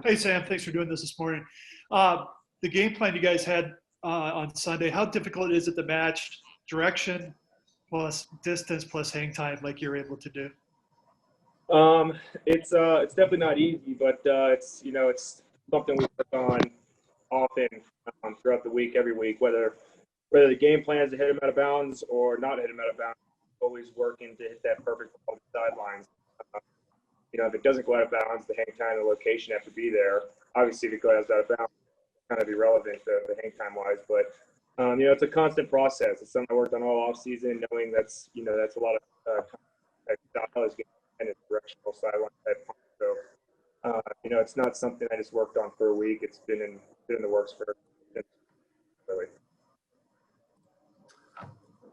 Hey, Sam. Thanks for doing this morning. The game plan you guys had on Sunday, how difficult is it to match direction plus distance plus hang time like you're able to do? It's definitely not easy, but it's something we work on often throughout the week, every week, whether the game plan is to hit him out of bounds or not hit him out of bounds. Always working to hit that perfect ball on the sidelines. If it doesn't go out of bounds, the hang time and the location have to be there. Obviously, if it goes out of bounds, it's kind of irrelevant the hang time wise. But it's a constant process. It's something I worked on all off season, knowing that's a lot of styles and directional sideline type. So it's not something I just worked on for a week. It's been in the works for really.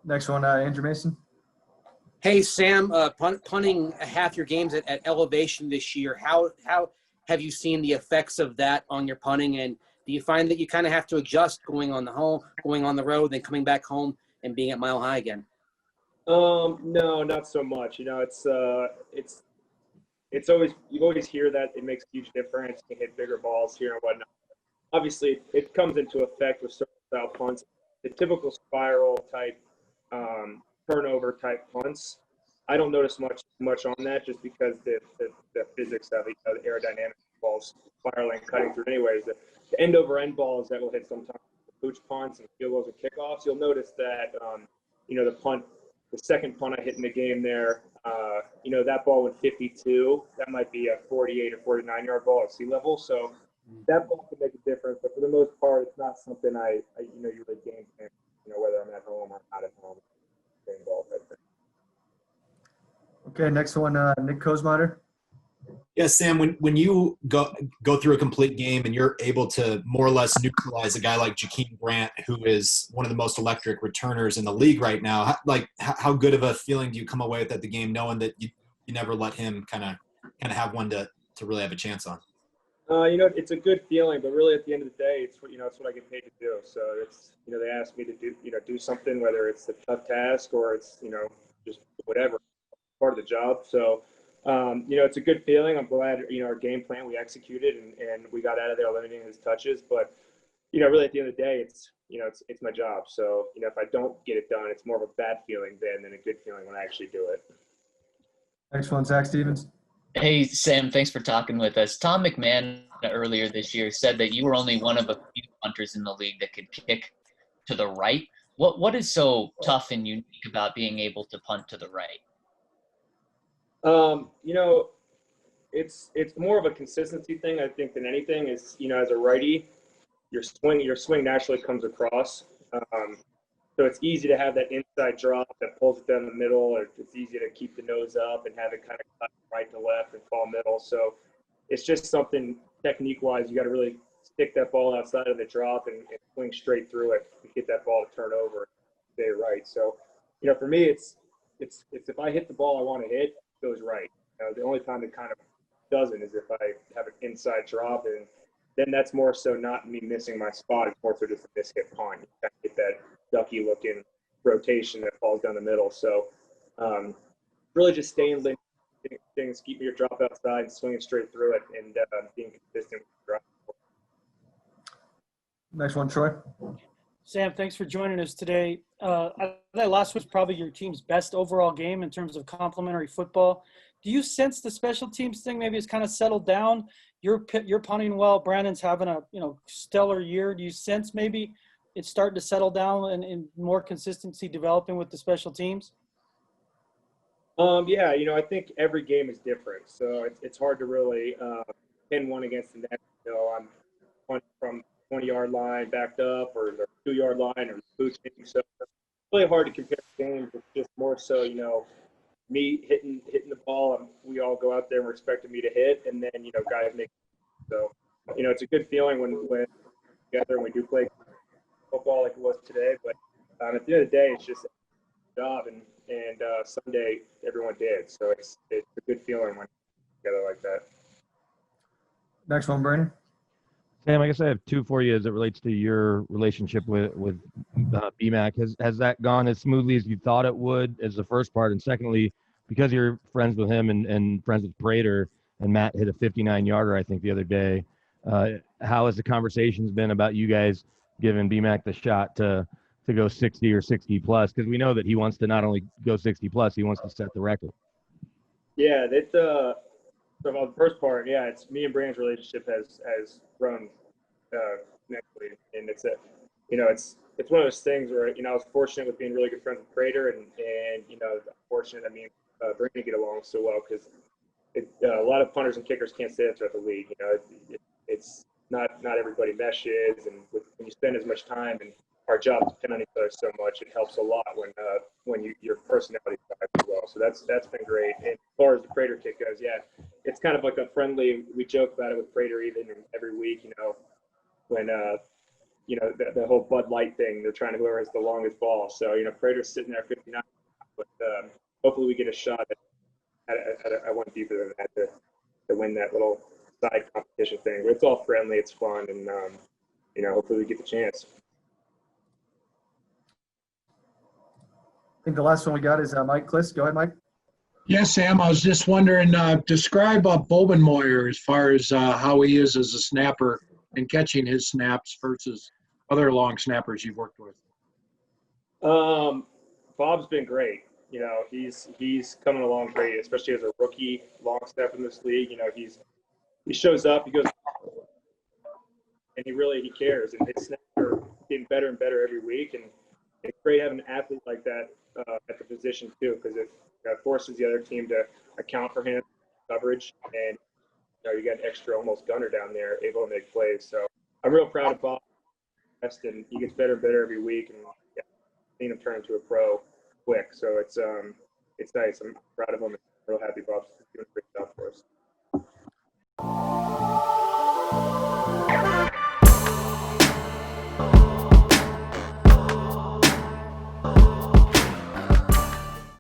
Next one, Andrew Mason. Hey, Sam, punting half your games at elevation this year. How have you seen the effects of that on your punting? And do you find that you kind of have to adjust going on the road, then coming back home and being at mile high again? No, not so much. It's always, you always hear that it makes a huge difference. You can hit bigger balls here and whatnot. Obviously, it comes into effect with certain style punts. The typical spiral type, turnover type punts, I don't notice much on that, just because the physics of it, the aerodynamics of balls spiraling, cutting through. Anyways, the end over end balls that will hit sometimes the pooch punts and field goals and kickoffs. You'll notice that the second punt I hit in the game there, that ball went 52. That might be a 48 or 49-yard ball at sea level. So that ball can make a difference, but for the most part, it's not something I usually game plan. Whether I'm at home or not at home. Ball type thing. Okay, next one, Nick Kosmatter. Yeah, Sam, when you go through a complete game and you're able to more or less neutralize a guy like Jakeem Grant, who is one of the most electric returners in the league right now, how good of a feeling do you come away with at the game, knowing that you never let him kind of have one to really have a chance on? It's a good feeling, but really at the end of the day, it's what I get paid to do. So it's they ask me to do something, whether it's a tough task or it's just whatever, part of the job. So it's a good feeling. I'm glad our game plan we executed and we got out of there limiting his touches. But really at the end of the day, it's my job. So if I don't get it done, it's more of a bad feeling than a good feeling when I actually do it. Next one, Zach Stevens. Hey, Sam, thanks for talking with us. Tom McManus earlier this year said that you were only one of a few punters in the league that could kick to the right. What is so tough and unique about being able to punt to the right? It's more of a consistency thing, I think, than anything. Is as a righty, your swing naturally comes across. So it's easy to have that inside drop that pulls it down the middle, or it's easy to keep the nose up and have it kind of cut right to left and fall middle. So it's just something technique-wise, you got to really stick that ball outside of the drop and swing straight through it to get that ball to turn over and stay right. So, for me, it's if I hit the ball I want to hit, it goes right. The only time it kind of doesn't is if I have an inside drop, and then that's more so not me missing my spot. It's more so just a mishit punt. You kind of get that ducky-looking rotation that falls down the middle. So really just staying linear, things, keeping your drop outside and swinging straight through it, and being consistent with your drop. Next one, Troy. Sam, thanks for joining us today. I thought last was probably your team's best overall game in terms of complementary football. Do you sense the special teams thing maybe has kind of settled down? You're punting well. Brandon's having a stellar year. Do you sense maybe it's starting to settle down and more consistency developing with the special teams? Yeah, I think every game is different, so it's hard to really pin one against the next. I'm punting from 20-yard line backed up, or the 2-yard line, or boosting. So it's really hard to compare games. It's just more so, me hitting the ball, and we all go out there and we're expecting me to hit, and then guys make. So it's a good feeling when together and we do play football like it was today. But at the end of the day, it's just a job, and Sunday everyone did. So it's a good feeling when together like that. Next one, Brandon. Sam, I guess I have two for you as it relates to your relationship with BMAC. Has that gone as smoothly as you thought it would, as the first part? And secondly, because you're friends with him and friends with Prater, and Matt hit a 59-yarder, I think, the other day, How has the conversations been about you guys giving BMAC the shot to go 60 or 60 plus? Because we know that he wants to not only go 60 plus, he wants to set the record. Yeah, so about the first part, yeah, it's me and Brand's relationship has grown nicely, and it's one of those things where I was fortunate with being really good friends with Prater, and fortunate that me and Brandon get along so well because a lot of punters and kickers can't say that throughout the league. It's not everybody meshes, and when you spend as much time and our jobs depend on each other so much, it helps a lot when your personality drives as well. So that's been great. And as far as the Prater kick goes, yeah, it's kind of like a friendly. We joke about it with Prater even every week. When the whole Bud Light thing, they're trying to whoever has the longest ball. So Prater's sitting there 59, but hopefully we get a shot at one deeper than that to win that little side competition thing. But it's all friendly, it's fun, and hopefully we get the chance. I think the last one we got is Mike Kliss. Go ahead, Mike. Yes, Sam. I was just wondering, describe Bobenmoyer as far as how he is as a snapper and catching his snaps versus other long snappers you've worked with. Bob's been great. He's coming along great, especially as a rookie long snapper in this league. He shows up, he goes, and he cares, and his snaps are getting better and better every week. And it's great having an athlete like that at the position too, because it forces the other team to account for him coverage, and you got an extra almost gunner down there able to make plays. So I'm real proud of Bob, and he gets better and better every week, and seeing him turn into a pro quick. So it's nice. I'm proud of him and real happy Bob's doing a great job for us.